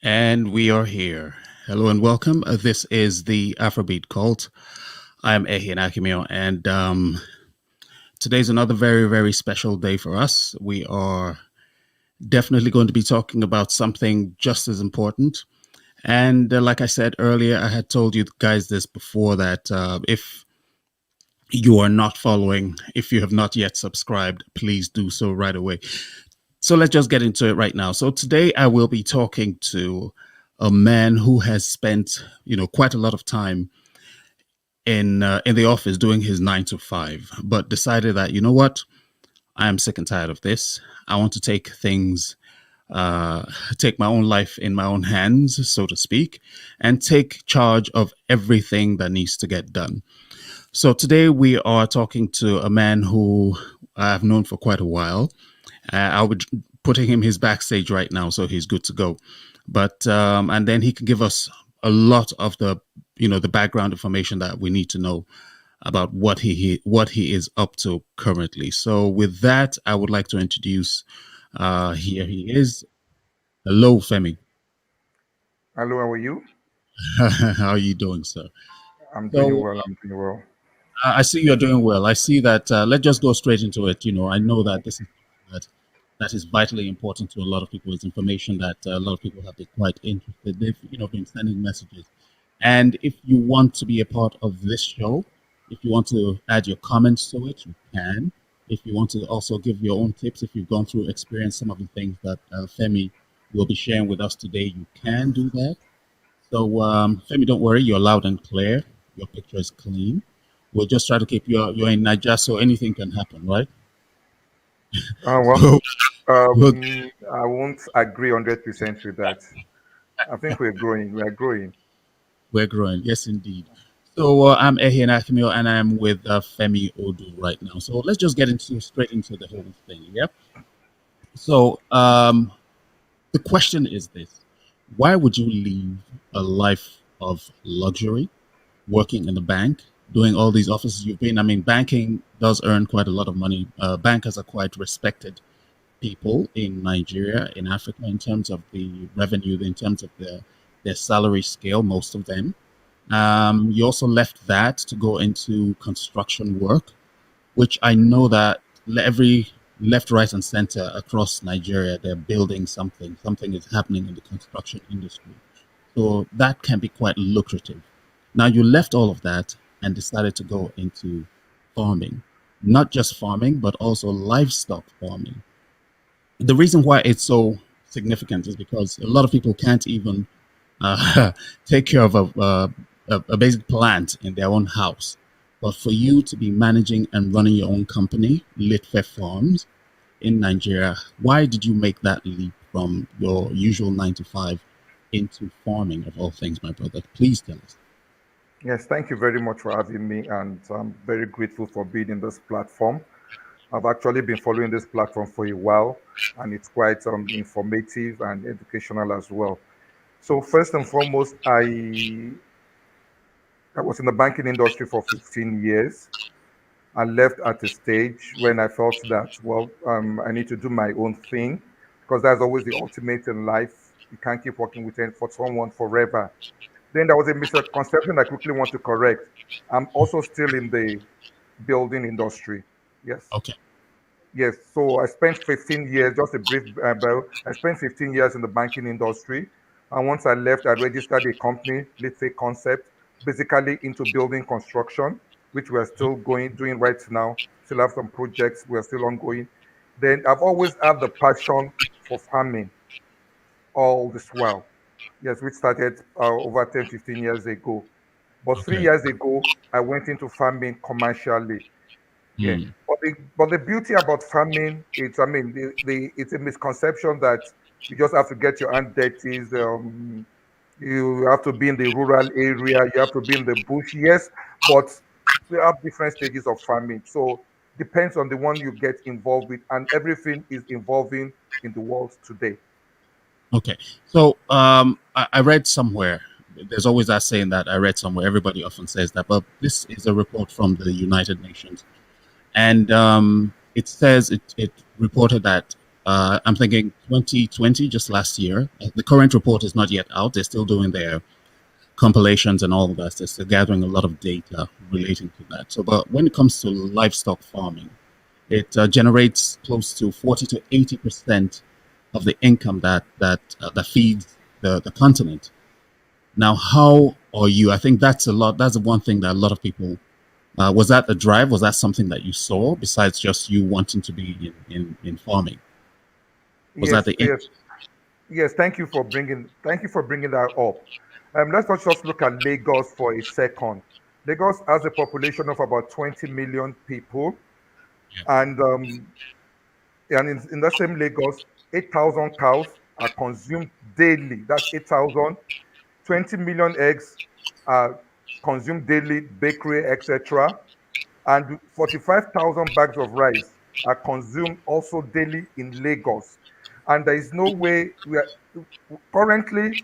And we are here. Hello and welcome. This is the Afrobeat Cult. I'm Ehi Akimio, and today's another very, very special day for us. We are definitely going to be talking about something just as important. And like I said earlier, I had told you guys this before that if you are not following, if you have not yet subscribed, please do so right away. So let's just get into it right now. So today I will be talking to a man who has spent, quite a lot of time in the office doing his 9 to 5, but decided that what, I am sick and tired of this. I want to take my own life in my own hands, so to speak, and take charge of everything that needs to get done. So today we are talking to a man who I've known for quite a while. I'll be putting him his backstage right now, so he's good to go. But and then he can give us a lot of the background information that we need to know about what he is up to currently. So with that, I would like to introduce. Here he is. Hello, Femi. Hello, how are you? How are you doing, sir? I'm doing So well. I'm doing well. I see you're doing well. I see that. Let's just go straight into it. I know that this is that that is vitally important to a lot of people. It's information that a lot of people have been quite interested. They've been sending messages, and if you want to be a part of this show, if you want to add your comments to it, you can. If you want to also give your own tips, if you've gone through experience some of the things that Femi will be sharing with us today, you can do that. So, Femi, don't worry, you're loud and clear. Your picture is clean. We'll just try to keep you're in Nigeria, so anything can happen, right? Well, So, we'll, I won't agree 100% with that. I think we're growing. We are growing. we're growing, yes, indeed. So, I'm Ehi Akimio, and I'm with Femi Odu right now. So, let's just get into straight into the whole thing. Yeah. So, the question is this: why would you leave a life of luxury, working in the bank, doing all these offices you've been? I mean, banking does earn quite a lot of money. Bankers are quite respected people in Nigeria, in Africa, in terms of the revenue, in terms of their salary scale, most of them. You also left that to go into construction work, which I know that every left, right, and center across Nigeria, they're building something. Something is happening in the construction industry. So that can be quite lucrative. Now, you left all of that and decided to go into farming, not just farming, but also livestock farming. The reason why it's so significant is because a lot of people can't even uh, take care of a basic plant in their own house. But for you to be managing and running your own company, Litfe Farms, in Nigeria, why did you make that leap from your usual 9 to 5 into farming of all things, my brother? Please tell us. Yes, thank you very much for having me, and I'm very grateful for being in this platform. I've actually been following this platform for a while, and it's quite informative and educational as well. So, first and foremost, I was in the banking industry for 15 years. I left at a stage when I felt that, well, I need to do my own thing because that's always the ultimate in life. You can't keep working for someone forever. Then there was a misconception I quickly want to correct. I'm also still in the building industry. Yes. Okay. Yes. So I spent 15 years, just a brief bell. I spent 15 years in the banking industry. And once I left, I registered a company, let's say Concept, basically into building construction, which we're still doing right now. Still have some projects, we're still ongoing. Then I've always had the passion for farming all this while. Yes, which started over 10, 15 years ago. But three Okay. years ago, I went into farming commercially. Yeah. Hmm. But the beauty about farming, it's a misconception that you just have to get your hand dirty. You have to be in the rural area, you have to be in the bush. Yes, but we have different stages of farming. So depends on the one you get involved with, and everything is evolving in the world today. Okay. So I read somewhere, there's always that saying that I read somewhere, everybody often says that, but this is a report from the United Nations. And it says it reported that I'm thinking 2020, just last year. The current report is not yet out. They're still doing their compilations and all of that. They're still gathering a lot of data relating to that. So, but when it comes to livestock farming, it generates close to 40 to 80% of the income that feeds the continent. Now, how are you? I think that's a lot. That's the one thing that a lot of people. Was that a drive? Was that something that you saw besides just you wanting to be in farming? Was that Yes, the yes, interest? yes. Thank you for bringing that up. Let's not just look at Lagos for a second. Lagos has a population of about 20 million people, Yeah. and in that same Lagos, 8,000 cows are consumed daily. That's 8,000. 20 million eggs are consumed daily, bakery, etc. And 45,000 bags of rice are consumed also daily in Lagos. And there is no way we are currently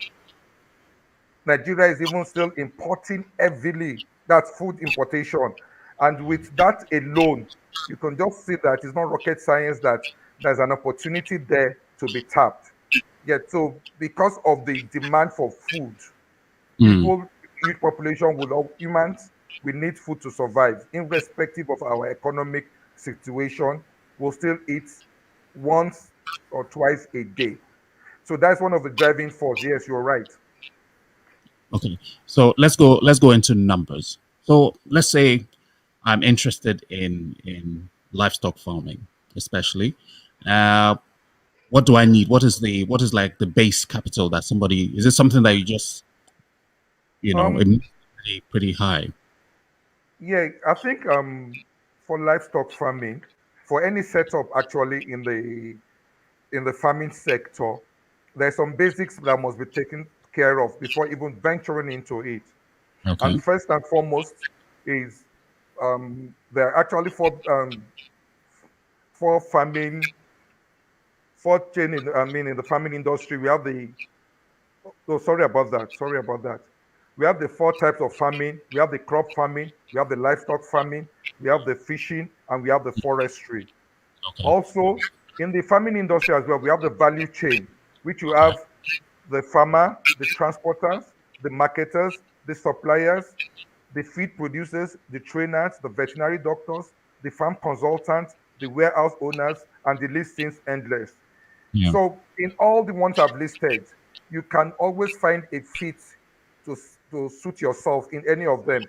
Nigeria is even still importing heavily. That's food importation. And with that alone, you can just see that it's not rocket science that there's an opportunity there to be tapped. Yet, so because of the demand for food, Mm, people, youth population will all humans, we need food to survive, irrespective of our economic situation. We'll still eat once or twice a day. So that's one of the driving force. Yes, you're right. okay. So let's go into numbers. So let's say I'm interested in livestock farming, especially. Uh, what do I need? What is like the base capital that somebody is it something that you just it Um, must be pretty high? yeah, I think for livestock farming, for any setup actually in the farming sector, there's some basics that must be taken care of before even venturing into it. And Okay. first and foremost is there are actually four farming four chain in in the farming industry. We have the Oh, sorry about that. Sorry about that. We have the four types of farming. We have the crop farming, we have the livestock farming, we have the fishing, and we have the forestry. Okay. Also, in the farming industry as well, we have the value chain, which you Okay. have the farmer, the transporters, the marketers, the suppliers, the feed producers, the trainers, the veterinary doctors, the farm consultants, the warehouse owners, and the list seems endless. Yeah. So, in all the ones I've listed, you can always find a fit to suit yourself in any of them.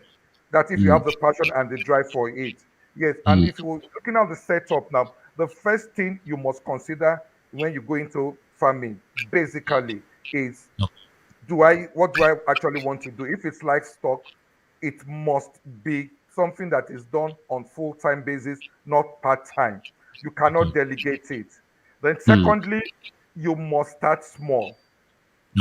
That if you Mm, have the passion and the drive for it. Yes, and mm, if you're looking at the setup now, the first thing you must consider when you go into farming basically is okay. what do I actually want to do? If it's livestock, it must be something that is done on full-time basis, not part-time. You cannot Okay. delegate it. Then Mm, secondly, you must start small.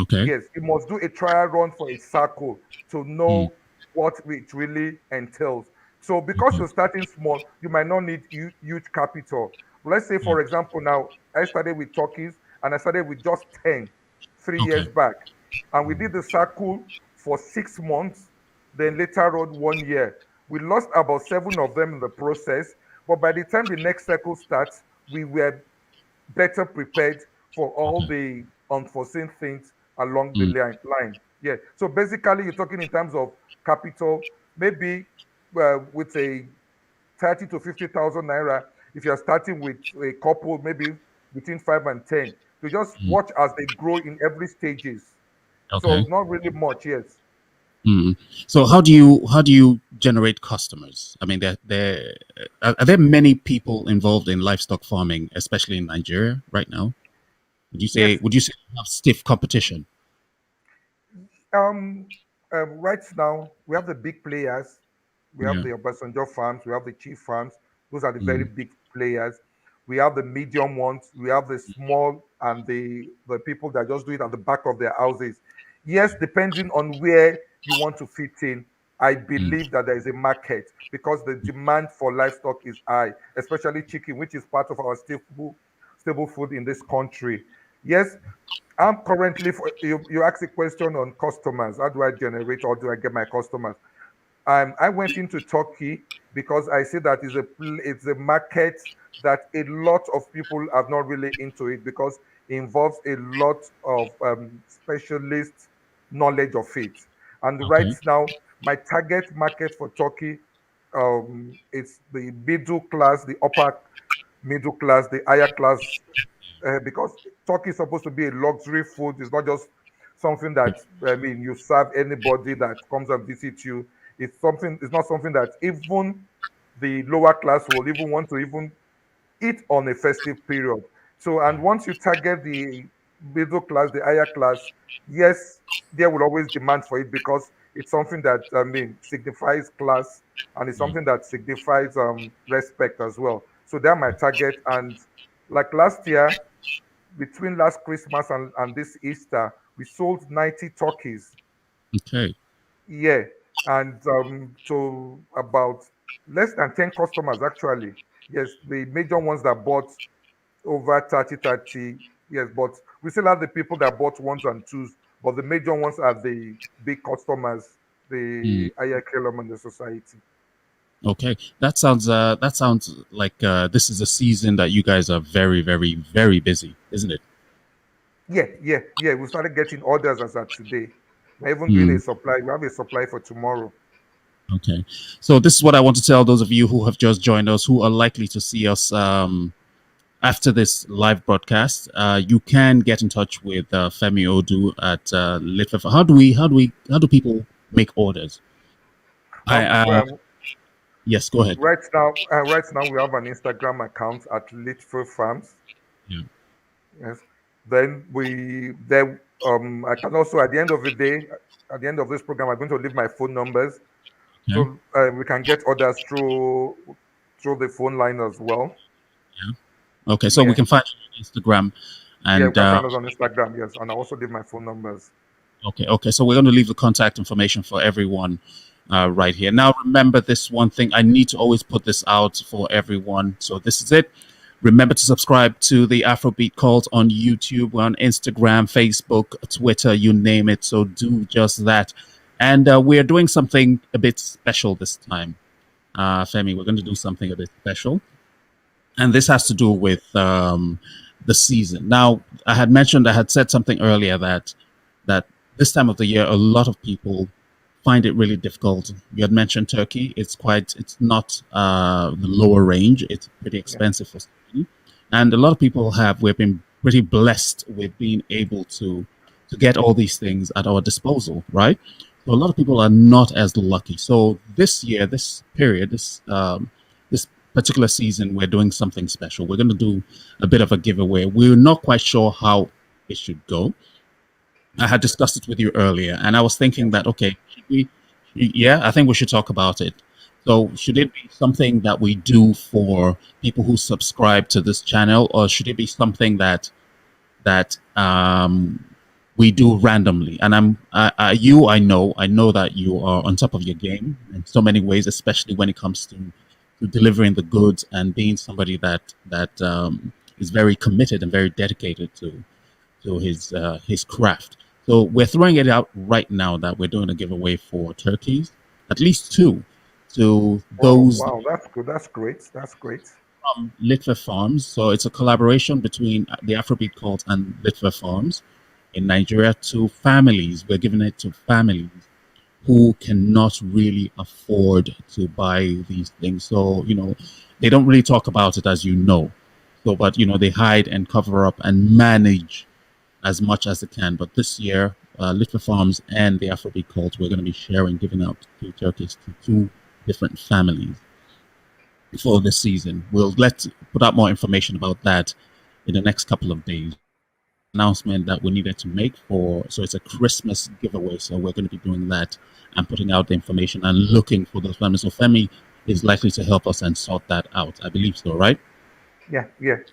okay. Yes, you must do a trial run for a circle to Mm, know what it really entails. So, because okay. you're starting small, you might not need huge capital. Let's say, Yeah. for example, now I started with turkeys and I started with just 10 3 years Okay. back. And we did the circle for 6 months, then later on 1 year. We lost about seven of them in the process. But by the time the next circle starts, we were better prepared for all Okay. the unforeseen things along the Mm, line. Yeah. So basically, you're talking in terms of capital, maybe with a 30 to 50,000 naira. If you're starting with a couple, maybe between 5 and 10, to just mm, watch as they grow in every stages. So okay. not really much, yes. Mm. So how do you generate customers? I mean, there are there many people involved in livestock farming, especially in Nigeria right now? Yes. Would you say you have stiff competition? Um, right now, we have the big players. We have Yeah. the Obasanjo farms. We have the chief farms. Those are the very Mm, big players. We have the medium ones. We have the small and the people that just do it at the back of their houses. Yes, depending on where you want to fit in, I mm, believe that there is a market because the demand for livestock is high, especially chicken, which is part of our stable food in this country. Yes, I'm currently you asked a question on customers. How do I generate or do I get my customers? I went into Turkey because I see that it's a market that a lot of people are not really into it because it involves a lot of specialist knowledge of it. And right Okay. now, my target market for turkey, it's the middle class, the upper middle class, the higher class, because turkey is supposed to be a luxury food. It's not just something that, I mean, you serve anybody that comes and visit you. It's something. It's not something that even the lower class will even want to even eat on a festive period. So, and once you target the middle class, the higher class, yes, there will always demand for it because it's something that, I mean, signifies class, and it's Mm. something that signifies respect as well. So they're my target. And like last year, between last Christmas and this Easter, we sold 90 turkeys. Okay. Yeah. And to about less than 10 customers actually. Yes, the major ones that bought over 30. Yes, but we still have the people that bought ones and twos, but the major ones are the big customers, Mm. the higher element in the society. Okay. That sounds like this is a season that you guys are very, very, very busy, isn't it? Yeah. We started getting orders as of today. We're even doing a Mm. supply. We have a supply for tomorrow. Okay. So this is what I want to tell those of you who have just joined us, who are likely to see us after this live broadcast. You can get in touch with Femi Odu at Litve. How do people make orders? I Um, um, Yes, go ahead. right now we have an Instagram account at Litfe Farms. Yeah. Yes. Then I can also at the end of the day, at the end of this program, I'm going to leave my phone numbers Okay. so we can get orders through the phone line as well. Yeah. Okay. So we Yeah, can find you on Instagram, yeah, you and can find us on Instagram. Yes, and I also leave my phone numbers. okay, okay. So we're going to leave the contact information for everyone right here. Now, remember this one thing. I need to always put this out for everyone. So this is it. Remember to subscribe to the Afrobeat Cult on YouTube, we're on Instagram, Facebook, Twitter, you name it. So do just that. And we're doing something a bit special this time. Femi, we're going to do something a bit special. And this has to do with the season. Now, I had said something earlier that this time of the year, a lot of people find it really difficult. You had mentioned Turkey. It's not the lower range. It's pretty Yeah, expensive for somebody. And a lot of people we've been pretty blessed with being able to get all these things at our disposal, right? So a lot of people are not as lucky. So this year, this period, this particular season, we're doing something special. We're going to do a bit of a giveaway. We're not quite sure how it should go. I had discussed it with you earlier, and I was yeah. thinking that okay, yeah, I think we should talk about it. So, should it be something that we do for people who subscribe to this channel, or should it be something that we do randomly? And I know that you are on top of your game in so many ways, especially when it comes to delivering the goods and being somebody that is very committed and very dedicated to his craft. So we're throwing it out right now that we're doing a giveaway for turkeys, at least two, to Oh, those wow, that's good. That's great. That's great. from Litve Farms. So it's a collaboration between the Afrobeat Cult and Litve Farms in Nigeria to families. We're giving it to families who cannot really afford to buy these things. So, they don't really talk about it, as you know. So, but, they hide and cover up and manage as much as they can. But this year, Little Farms and the Afrobeat Cult, we're going to be giving out two turkeys to two different families for this season. We'll put out more information about that in the next couple of days. Announcement that we needed to make so it's a Christmas giveaway. So we're going to be doing that and putting out the information and looking for those families. So Femi is likely to help us and sort that out. I believe so, right? Yeah. Okay.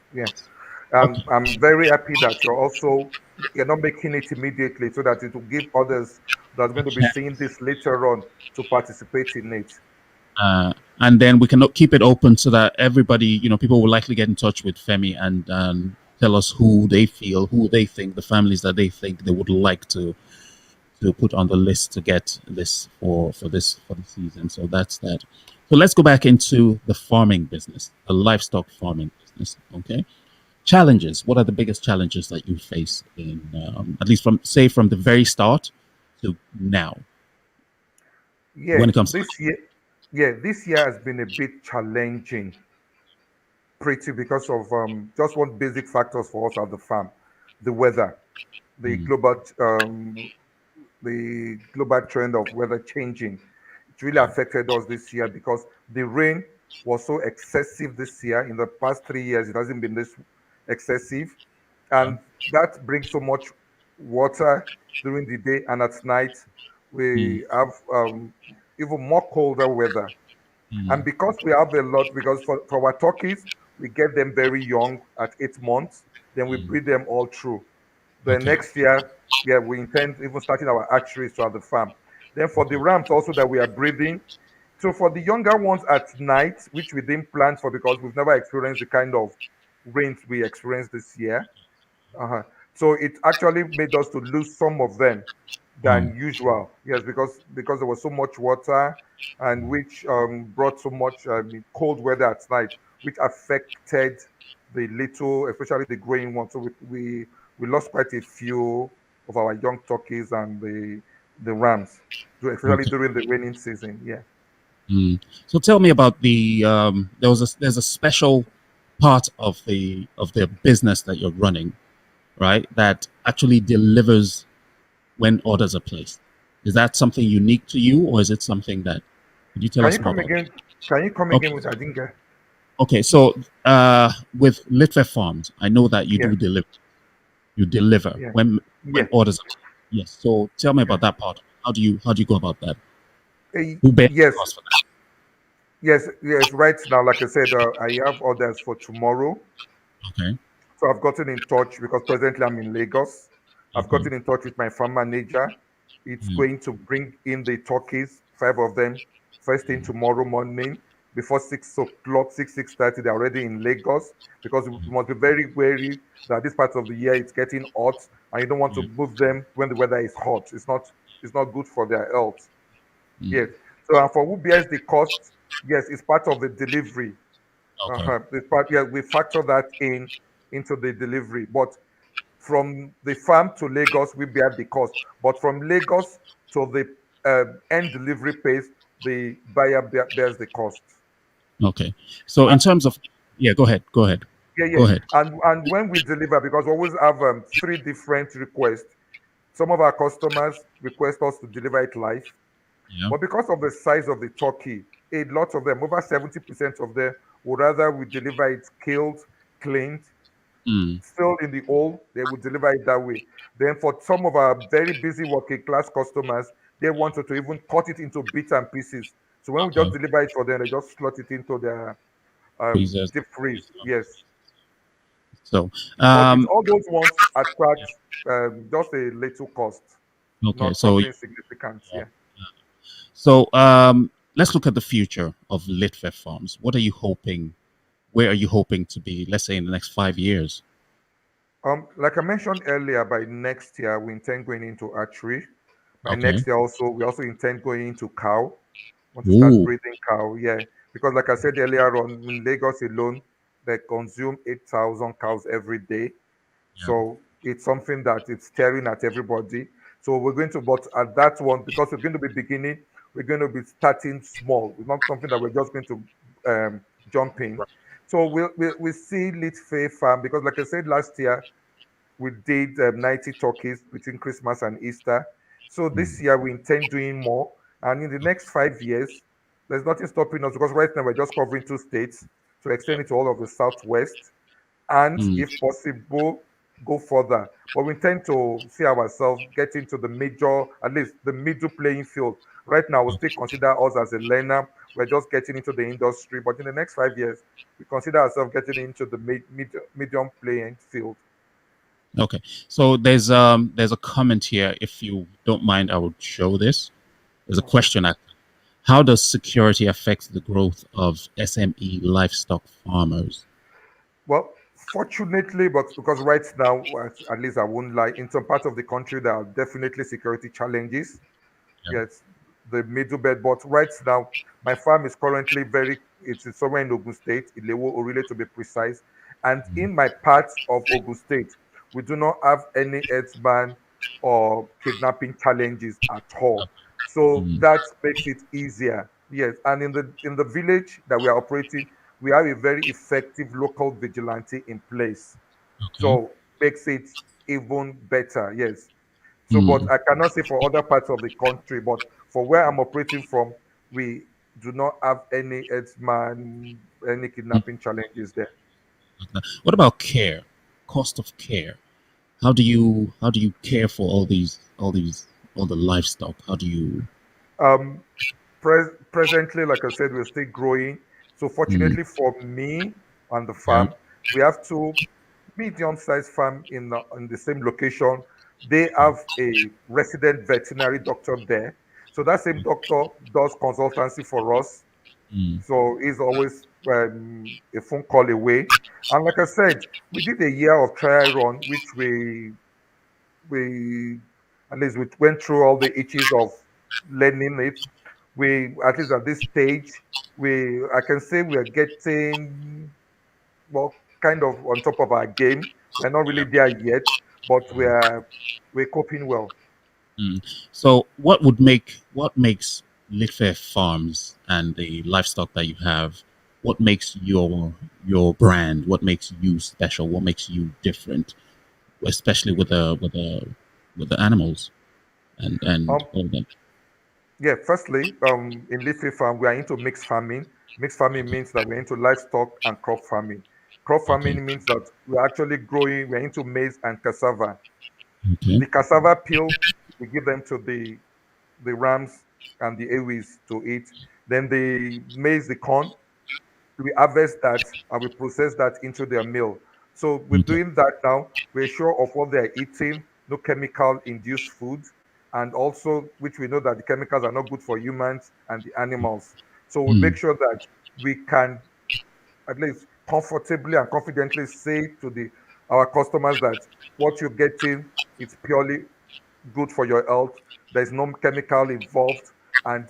I'm very happy that you're not making it immediately so that it will give others that are going to be seeing this later on to participate in it. And then we can keep it open so that everybody, people will likely get in touch with Femi and tell us who they think, the families that they think they would like to to put on the list to get this for the season. So that's that. So let's go back into the farming business, the livestock farming business. Okay, challenges. What are the biggest challenges that you face in at least from say from the very start to now Yeah, when it comes to this year, yeah, this year has been a bit challenging, pretty because of just one basic factors for us at the farm, the weather, the mm, global the global trend of weather changing. It really affected us this year because the rain was so excessive this year. In the past 3 years, it hasn't been this excessive. yeah, And that brings so much water during the day, and at night, mm, we have even more colder weather. And mm, because we have a lot, because for our turkeys, we get them very young at 8 months, then we mm. breed them all through. The Okay, next year, yeah, we intend even starting our hatcheries to have the farm. Then for the okay, rams also that we are breeding. So for the younger ones at night, which we didn't plan for because we've never experienced the kind of rains we experienced this year. Uh-huh. So it actually made us to lose some of them mm, than usual. Yes, because there was so much water and which brought so much cold weather at night, which affected the little, especially the growing ones. So we lost quite a few of our young turkeys and the rams, especially okay. during the raining season. Yeah. Mm. So tell me about the there's a special part of the business that you're running, right? That actually delivers when orders are placed. Is that something unique to you, or is it something that? Could you tell Can you us more come about that? again? Can you come Okay, again with I didn't get? okay. So with Litfe Farms, I know that you Yeah. do deliver. You deliver Yeah. when Yeah. orders are. Yes. So tell me Yeah. about that part. How do you go about that? Who bears the Yes, cost for that? yes, yes. Right now, like I said, I have orders for tomorrow. Okay. So I've gotten in touch because presently I'm in Lagos. I've Okay. gotten in touch with my farm manager. It's Mm, going to bring in the turkeys, five of them, first thing tomorrow morning before 6 o'clock, 6:30. They're already in Lagos because we must be very wary that this part of the year it's getting hot and you don't want to mm, move them when the weather is hot. It's not good for their health. mm. Yes. So for who bears the cost, yes, it's part of the delivery. Okay. It's part, yeah, we factor that in into the delivery. But from the farm to Lagos, we bear the cost. But from Lagos to the end delivery place, the buyer bears the cost. Okay. So Uh, in terms of, yeah, go ahead. Go ahead. yeah, yeah. Go ahead. And when we deliver, because we always have three different requests. Some of our customers request us to deliver it live. Yeah. But because of the size of the turkey, a lot of them, over 70% of them, would rather we deliver it killed, cleaned, Mm, still in the hole, they would deliver it that way. Then for some of our very busy working class customers, they wanted to even cut it into bits and pieces. So when we just okay. deliver it for them, they just slot it into their Freezers. deep freeze. Yes. So, But it's um, all those ones attract just a little cost, okay. not So, something significant. Yeah. so let's look at the future of Litve Farms. What are you hoping? Where are you hoping to be? Let's say in the next 5 years. Like I mentioned earlier, by next year we intend going into archery. By Okay. next year also we also intend going into cow. Want to start Ooh. breeding cow, yeah. Because like I said earlier on, in Lagos alone, they consume 8,000 cows every day. Yeah. So it's something that it's staring at everybody. So we're going to, but at that one, because we're going to be beginning, we're going to be starting small. It's not something that we're just going to jump in. So we'll see Litfe Farm because, like I said last year, we did 90 turkeys between Christmas and Easter. So this Mm, year we intend doing more. And in the next 5 years, there's nothing stopping us because right now we're just covering two states to extend it to all of the Southwest. And mm, if possible, go further. But we intend to see ourselves getting to the major, at least the middle playing field. Right now, we still consider us as a learner. We're just getting into the industry. But in the next 5 years, we consider ourselves getting into the medium playing field. okay. So there's a comment here. If you don't mind, I will show this. There's a Okay. question. How does security affect the growth of SME livestock farmers? Well, Fortunately, but because right now, at least I won't lie, in some parts of the country there are definitely security challenges. Yeah. Yes, the middle belt. But right now, my farm is currently it's somewhere in Ogun State, Ilewo, Orile to be precise. And Mm. in my part of Ogun State, we do not have any herdsman or kidnapping challenges at all. So Mm. that makes it easier. Yes, and in the village that we are operating, we have a very effective local vigilante in place. Okay. So makes it even better. Yes. So, but Mm. I cannot say for other parts of the country, but for where I'm operating from, we do not have any herdsman, any Mm. kidnapping challenges there. What about care? Cost of care. How do you care for all the livestock? How do you? Um, Presently, like I said, we're still growing. So, Mm. fortunately for me and the Yeah. farm, we have two medium-sized farm in the same location. They have a resident veterinary doctor there. So that same doctor does consultancy for us. Mm. So he's always a phone call away. And like I said, we did a year of trial run, which we at least we went through all the itches of learning it. We at least at this stage, we I can say we are getting well kind of on top of our game. We're not really there yet, but we're coping well. Mm. So, what makes Litfe Farms and the livestock that you have? What makes your brand? What makes you special? What makes you different? Especially with the animals and Um, all that. Yeah, firstly, in Litfe Farm, we are into mixed farming. Mixed farming means that we're into livestock and crop farming. Crop Okay. farming means that we're actually growing, we're into maize and cassava. Okay. The cassava peel, we give them to the rams and the ewes to eat. Then the maize, the corn, we harvest that and we process that into their meal. So with Okay. doing that now, we're sure of what they're eating, no chemical induced food, and also which we know that the chemicals are not good for humans and the animals. So we make Mm. sure that we can at least comfortably and confidently say to the our customers that what you're getting is purely good for your health. There's no chemical involved,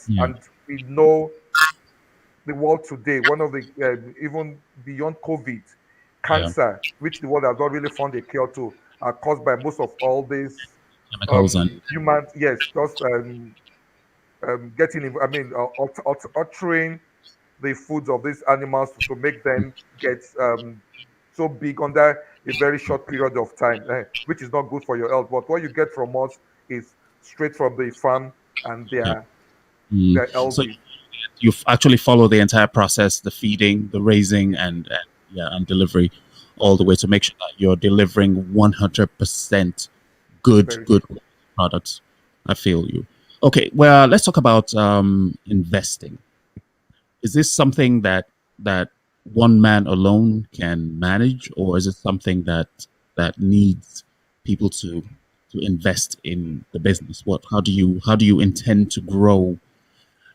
Yeah. and we know the world today, one of the even beyond COVID, Yeah. cancer, which the world has not really found a cure to, are caused by most of all these Chemicals and human, yes, just I mean, altering the foods of these animals to make them get so big under a very short period of time, which is not good for your health. But what you get from us is straight from the farm, and yeah. they're So healthy. you actually follow the entire process, the feeding, the raising, and yeah, and delivery, all the way to make sure that you're delivering 100% good, Very good true. products. I feel you. Okay, well, let's talk about investing. Is this something that one man alone can manage, or is it something that needs people to invest in the business? How do you intend to grow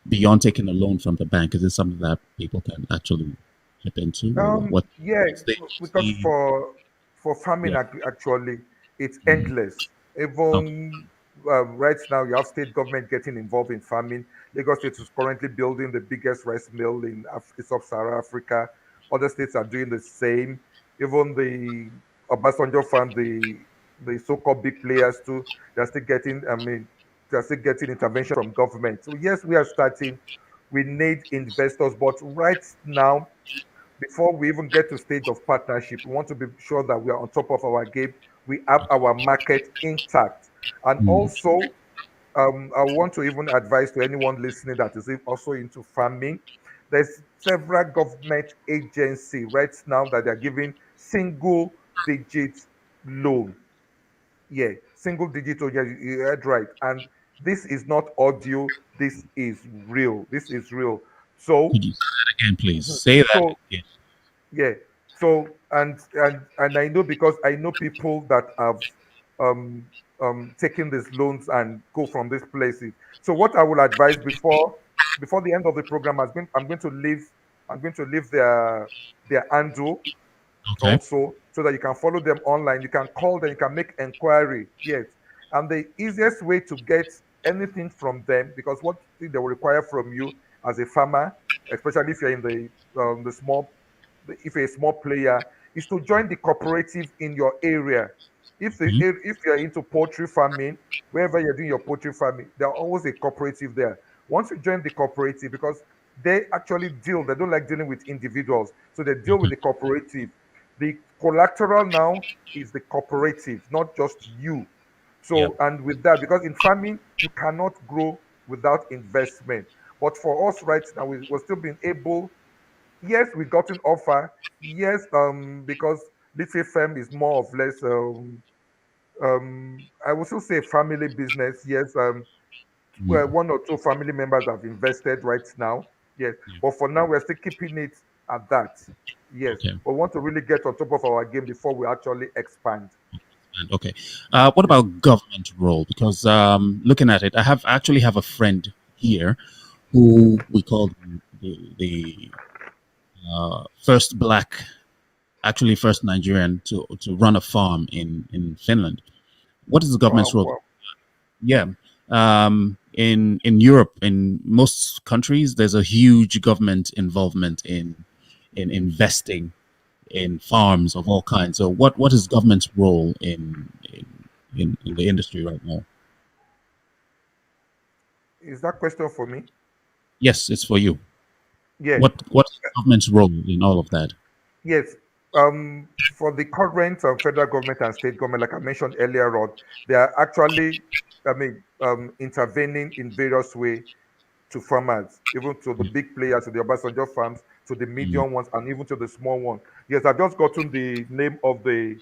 beyond taking a loan from the bank? Is it something that people can actually chip into, or Yeah, what's because the for farming yeah. actually, it's Mm. endless. Okay. Even right now, you have state government getting involved in farming. Lagos State is currently building the biggest rice mill in sub-Saharan Africa. Other states are doing the same. Even the Obasanjo farm, the so-called big players too, they're still getting. I mean, they're still getting intervention from government. So yes, we are starting. We need investors, but right now before we even get to stage of partnership, we want to be sure that we are on top of our game. We have our market intact. And Mm. also, I want to even advise to anyone listening that is also into farming. There's several government agency right now that they're giving single digit loan. Yeah, single digit. Oh, yeah, you heard right. And this is not audio. This is real. This is real. So, Could you say that again, please? Say that so again. yeah. So and I know because I know people that have um taken these loans and go from these places. So what I will advise before the end of the program I'm going to leave their handle Okay. also so that you can follow them online. You can call them, you can make inquiry. Yes. And the easiest way to get anything from them, because what thing they will require from you as a farmer, especially if you're in the small, if you're a small player, is to join the cooperative in your area. Mhm. If you're into poultry farming, wherever you're doing your poultry farming, there's always a cooperative there. Once you join the cooperative, because they actually deal, they don't like dealing with individuals, so they deal with Okay. the cooperative. The collateral now is the cooperative, not just you. Yeah. So, and with that, because in farming, you cannot grow without investment. But for us right now, we're still being able, yes, we got an offer. Yes, because Little Firm is more of less, I would still say family business. Yes, well, Mm. one or two family members have invested right now. Yes, Yeah. but for now, we're still keeping it at that. Yes, Okay. but we want to really get on top of our game before we actually expand. And okay. What Yes. about government role? Because looking at it, I have actually have a friend here who we call the first black, actually first Nigerian to run a farm in Finland. What is the government's Wow, role? wow. Yeah. In Europe, in most countries, there's a huge government involvement in investing in farms of all kinds. So, what is government's role in the industry right now? Is that question for me? Yes, it's for you. Yeah. What's government's role in all of that? Yes. For the current federal government and state government, like I mentioned earlier on, they are actually, intervening in various ways to farmers, even to the big players, to the Obasanjo farms, to the Mm. medium ones, and even to the small one. Yes, I've just gotten the name of the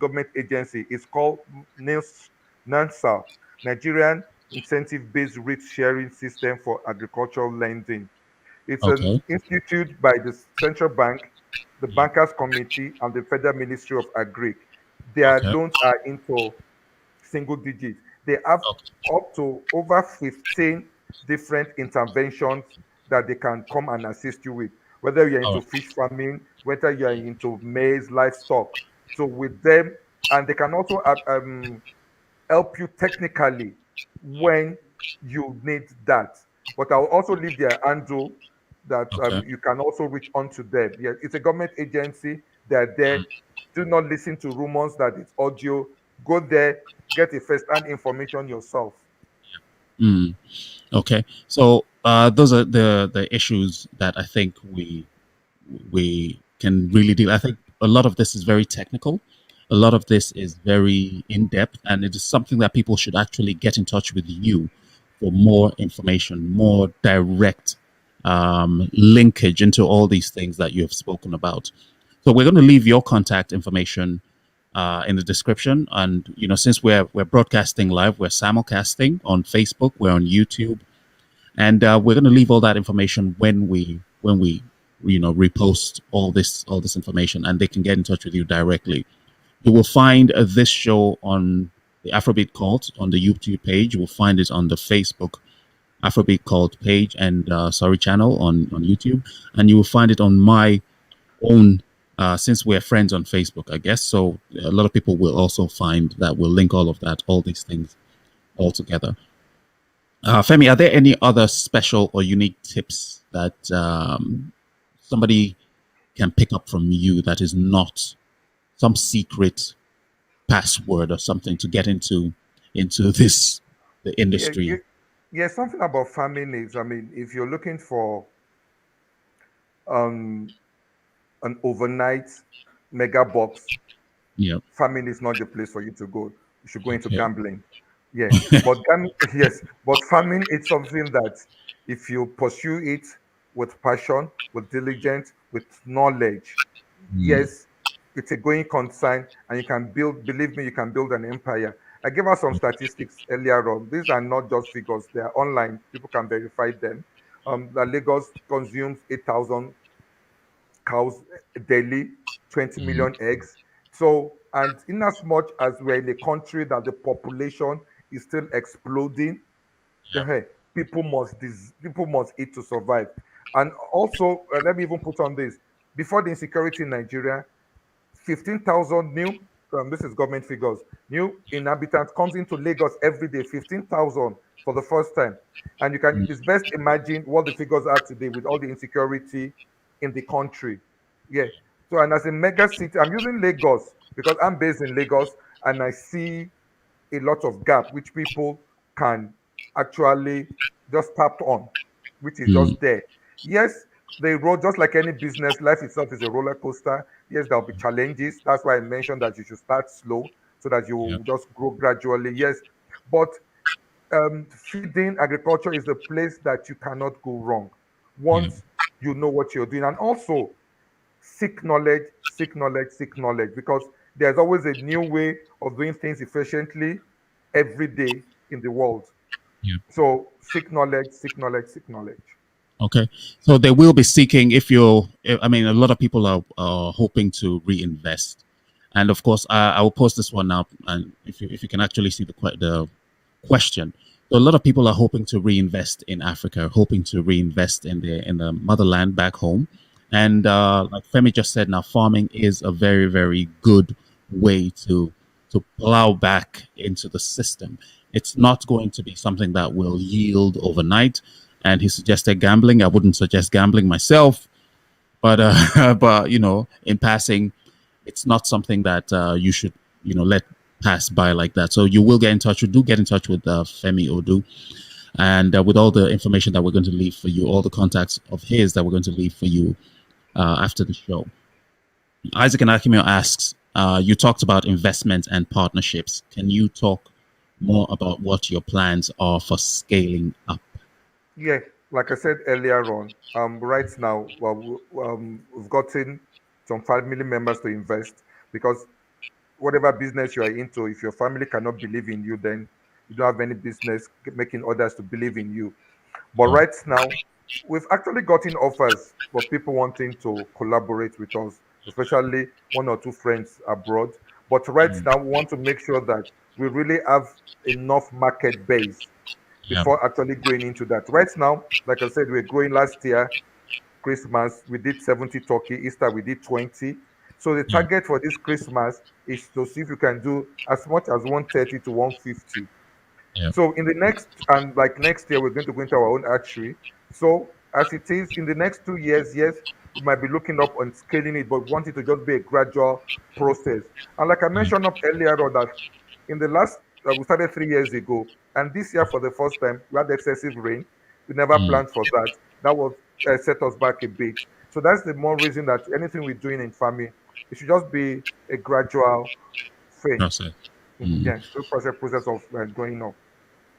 government agency. It's called NANSA, Nigerian Incentive-Based Rate Sharing System for Agricultural Lending. It's an Okay. institute by the central bank, the Yeah. bankers committee, and the Federal Ministry of Agric. Their Okay. loans are into single digits. They have Okay. up to over 15 different interventions that they can come and assist you with, whether you're All into right. fish farming, whether you're into maize, livestock. So with them, and they can also help you technically when you need that. But I'll also leave their handle that Okay. you can also reach on to them. Yeah, it's a government agency. They're there. Do not listen to rumors that it's audio. Go there, get a first-hand information yourself. Mm. Okay. So those are the issues that I think we can really deal. I think a lot of this is very technical. A lot of this is very in depth, and it is something that people should actually get in touch with you for more information, more direct linkage into all these things that you have spoken about. So we're going to leave your contact information in the description, and since we're broadcasting live, we're simulcasting on Facebook, we're on YouTube, and we're going to leave all that information when we repost all this information, and they can get in touch with you directly. You will find this show on the Afrobeat Cult on the YouTube page. You will find it on the Facebook Afrobeat Cult page and sorry channel on YouTube, and you will find it on my own. Since we're friends on Facebook, I guess so. A lot of people will also find that. We'll link all of that, all these things all together. Femi, are there any other special or unique tips that somebody can pick up from you that is not some secret password or something to get into this the Yeah, yeah, industry? yeah. Something about farming is, if you're looking for um, an overnight mega box, Yeah. farming is not the place for you to go. You should go into Okay. gambling. Yeah, but yes, but farming is something that if you pursue it with passion, with diligence, with knowledge, Mm. yes, it's a going concern, and you can build. Believe me, you can buid an empire. I gave us some statistics earlier on. These are not just figures; they are online. People can verify them. That Lagos consumes 8,000 cows daily, 20 Mm. million eggs. So, and in as much as we're in a country that the population is still exploding, Yeah. hey, people must eat to survive. And also, let me even put on this: before the insecurity in Nigeria, 15,000 new, this is government figures, new inhabitants comes into Lagos every day, 15,000 for the first time. And you can, mm, it's best imagine what the figures are today with all the insecurity in the country. Yeah. So, and as a mega city, I'm using Lagos because I'm based in Lagos and I see a lot of gap which people can actually just tap on, which is mm, just there. Yes, the road, just like any business, life itself is a roller coaster. Yes, there'll be challenges. That's why I mentioned that you should start slow so that you yeah, will just grow gradually. Yes, but feeding agriculture is a place that you cannot go wrong yeah, once you know what you're doing. And also, seek knowledge, seek knowledge, seek knowledge, because there's always a new way of doing things efficiently every day in the world. yeah. So seek knowledge, seek knowledge, seek knowledge. Okay. So they will be seeking if you're, I mean, a lot of people are hoping to reinvest. And of course, I will post this one now. And if you can actually see the question. So a lot of people are hoping to reinvest in Africa, hoping to reinvest in the motherland back home. And like Femi just said, now farming is a very, very good way to plow back into the system. It's not going to be something that will yield overnight. And he suggested gambling. I wouldn't suggest gambling myself, but but in passing, it's not something that you should let pass by like that. So you will get in touch. You do get in touch with Femi Odu, and with all the information that we're going to leave for you, all the contacts of his that we're going to leave for you after the show. Isaac and Akimio asks, you talked about investment and partnerships. Can you talk more about what your plans are for scaling up? Yeah, like I said earlier on, right now, well, we've gotten some family members to invest because whatever business you are into, if your family cannot believe in you, then you don't have any business making others to believe in you. But Mm, right now, we've actually gotten offers for people wanting to collaborate with us, especially one or two friends abroad. But right mm, now, we want to make sure that we really have enough market base yeah, before actually going into that. Right now, like I said, we're growing last year. Christmas, we did 70 turkey. Easter, we did 20. So the yeah, target for this Christmas is to see if you can do as much as 130 to 150. yeah, So in the next and like next year, we're going to go into our own archery. So as it is in the next 2 years, yes, we might be looking up on scaling it, but we want it to just be a gradual process. And like I mm, mentioned up earlier on that in the last we started 3 years ago, and this year for the first time we had excessive rain. We never mm. planned for that. That was set us back a bit. So that's the more reason that anything we're doing in farming, it should just be a gradual thing. Process. Mm. Yeah, so process of going up.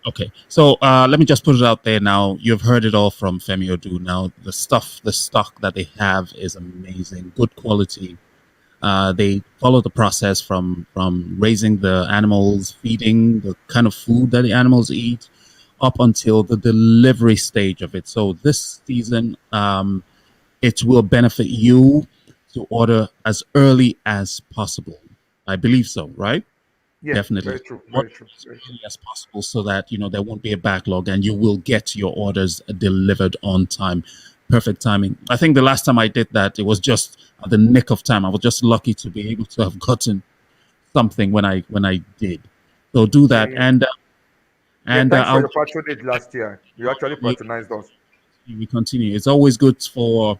Okay, so let me just put it out there now. You've heard it all from Femi Odu. Now, the stock that they have is amazing, good quality. They follow the process from raising the animals, feeding the kind of food that the animals eat, up until the delivery stage of it. So this season, it will benefit you to order as early as possible. I believe so, right? Yeah, Definitely. very true, Order very true, as very true. early as possible so that there won't be a backlog and you will get your orders delivered on time. Perfect timing. I think the last time I did that, it was just at the nick of time. I was just lucky to be able to have gotten something when I did. So do Yeah, that, yeah. Yeah, and thanks for I'll your patronage last year. You actually we, patronized us. we continue. It's always good for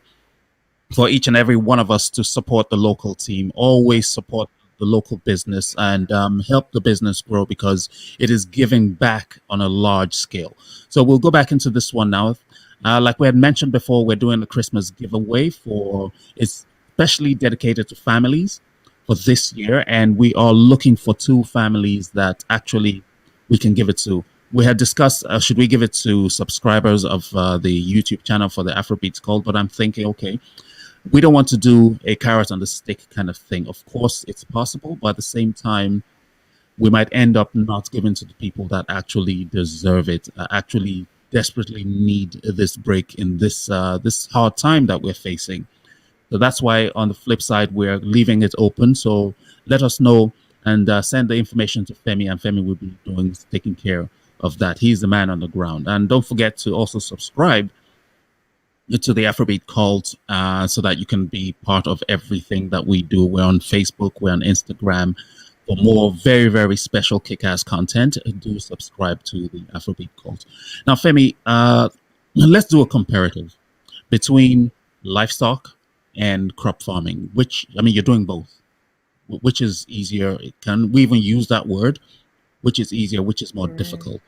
each and every one of us to support the local team, always support the local business and help the business grow because it is giving back on a large scale. So we'll go back into this one now. Like we had mentioned before, we're doing a Christmas giveaway for it's especially dedicated to families for this year, and we are looking for two families that actually we can give it to. We had discussed should we give it to subscribers of the YouTube channel for the Afrobeats Call, but I'm thinking, okay, we don't want to do a carrot on the stick kind of thing. Of course, it's possible, but at the same time, we might end up not giving to the people that actually deserve it, actually desperately need this break in this hard time that we're facing. So that's why, on the flip side, we're leaving it open. So let us know and send the information to Femi, and Femi will be taking care of that. He's the man on the ground. And don't forget to also subscribe to the Afrobeat cult, so that you can be part of everything that we do. We're on Facebook, we're on Instagram. For more very, very special kick-ass content, do subscribe to the Afrobeat cult. Now, Femi, let's do a comparative between livestock and crop farming, which, I mean, you're doing both. Which is easier? Can we even use that word? Which is easier? Which is more Mm, difficult?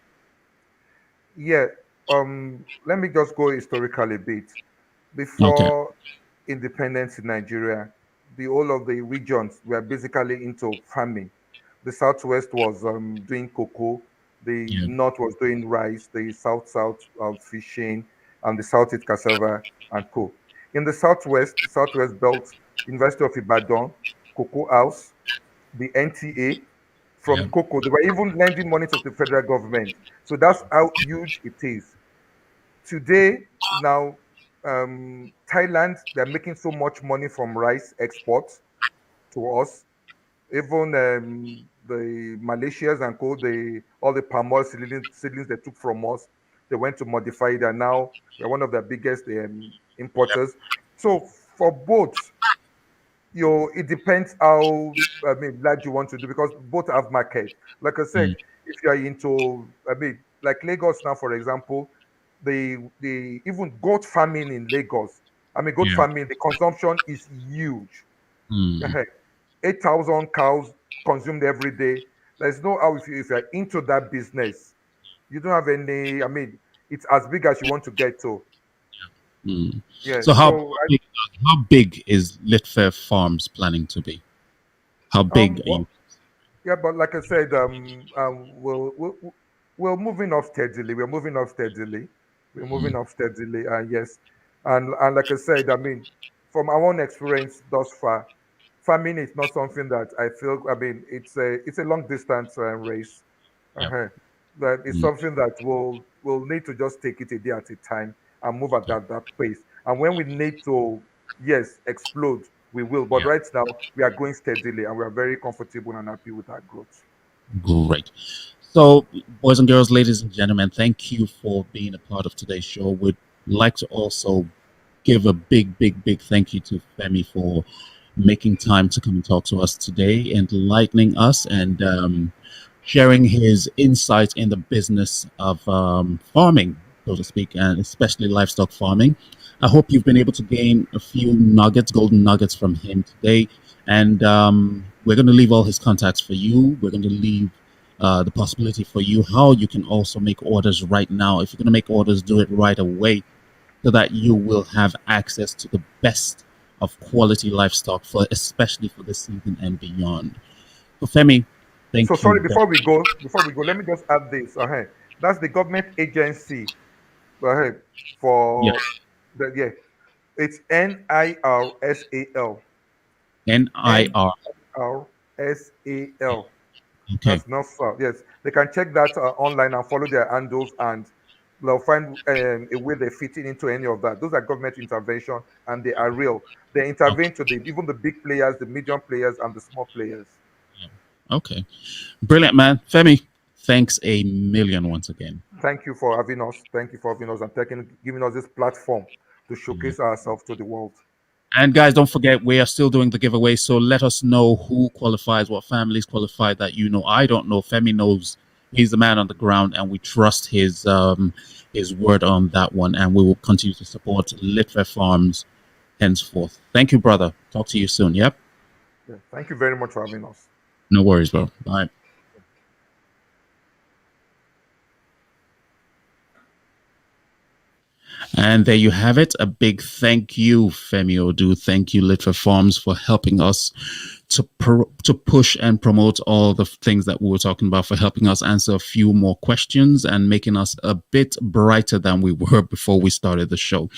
yeah. Let me just go historically a bit. Okay. Before independence in Nigeria, the whole of the regions were basically into farming. The southwest was doing cocoa, the Yeah. north was doing rice, the south fishing, and the southeast cassava and co. In the southwest belt, University of Ibadan, Cocoa House, the NTA. From Yeah. cocoa, they were even lending money to the federal government. So that's how huge it is. Today, now, Thailand, they're making so much money from rice exports to us. Even the Malaysians and co, all the palm oil seedlings they took from us, they went to modify it, and now we're one of the biggest importers. So for both, it depends how, I mean, large you want to do, because both have market. Like I said, Mm, if you are into, I mean, like Lagos now, for example, the even goat farming in Lagos, I mean, goat yeah. farming, the consumption is huge. Mm, 8,000 cows consumed every day. There's no how, if you're into that business, you don't have any, I mean, it's as big as you want to get to. mm. Yeah. So So how big is Litfe Farms planning to be? How big are you? well, yeah, but like I said, we're moving up steadily. We're moving up steadily. We're moving Mm, up steadily. Yes, and like I said, I mean, from our own experience thus far, farming is not something that I feel. I mean, it's a long distance race. yeah. Uh-huh. That is Mm, something that we'll need to just take it a day at a time and move at yeah. that pace. And when we need to, yes, explode, we will. But Yeah. right now, we are going steadily, and we are very comfortable and happy with our growth. Great. So, boys and girls, ladies and gentlemen, thank you for being a part of today's show. We'd like to also give a big, big, big thank you to Femi for making time to come and talk to us today, enlightening us, and sharing his insight in the business of farming, so to speak, and especially livestock farming. I hope you've been able to gain a few nuggets, golden nuggets from him today. And we're going to leave all his contacts for you. We're going to leave the possibility for you how you can also make orders right now. If you're going to make orders, do it right away so that you will have access to the best of quality livestock for especially for the season and beyond. So Femi, So thank sorry, you. before we go, let me just add this. That's the government agency. Uh, Yeah, for the yeah, it's NIRSAL. NIR. NIRSAL. Okay. That's not so. Yes, they can check that online and follow their handles, and they'll find a way they fit into any of that. Those are government intervention, and they are real. They Okay. intervene to even the big players, the medium players, and the small players. Okay. Brilliant, man. Femi, thanks a million once again. Thank you for having us. Thank you for having us and giving us this platform to Yeah. showcase ourselves to the world. And guys, don't forget, we are still doing the giveaway. So let us know who qualifies, what families qualify that you know. I don't know. Femi knows. He's the man on the ground, and we trust his word on that one. And we will continue to support Litve Farms henceforth. Thank you, brother. Talk to you soon. Yep. Yeah. Thank you very much for having us. No worries, bro. Bye. And there you have it. A big thank you, Femi Odu. Thank you, Little Farms, for helping us to push and promote all the things that we were talking about, for helping us answer a few more questions and making us a bit brighter than we were before we started the show.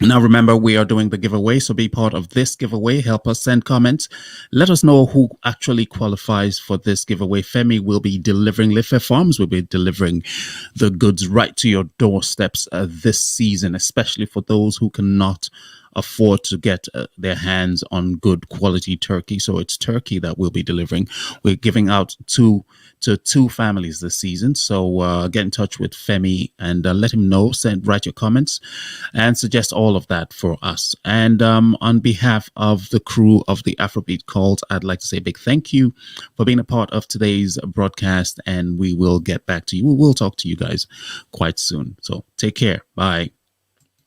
Now, remember, we are doing the giveaway, so be part of this giveaway. Help us send comments. Let us know who actually qualifies for this giveaway. Femi will be delivering, Life Farms will be delivering the goods right to your doorsteps this season, especially for those who cannot afford to get their hands on good quality turkey. So it's turkey that we'll be delivering. We're giving out to two families this season. So get in touch with Femi and let him know. Write your comments and suggest all of that for us. And on behalf of the crew of the Afrobeat Cult, I'd like to say a big thank you for being a part of today's broadcast. And we will get back to you. We will talk to you guys quite soon. So take care. Bye.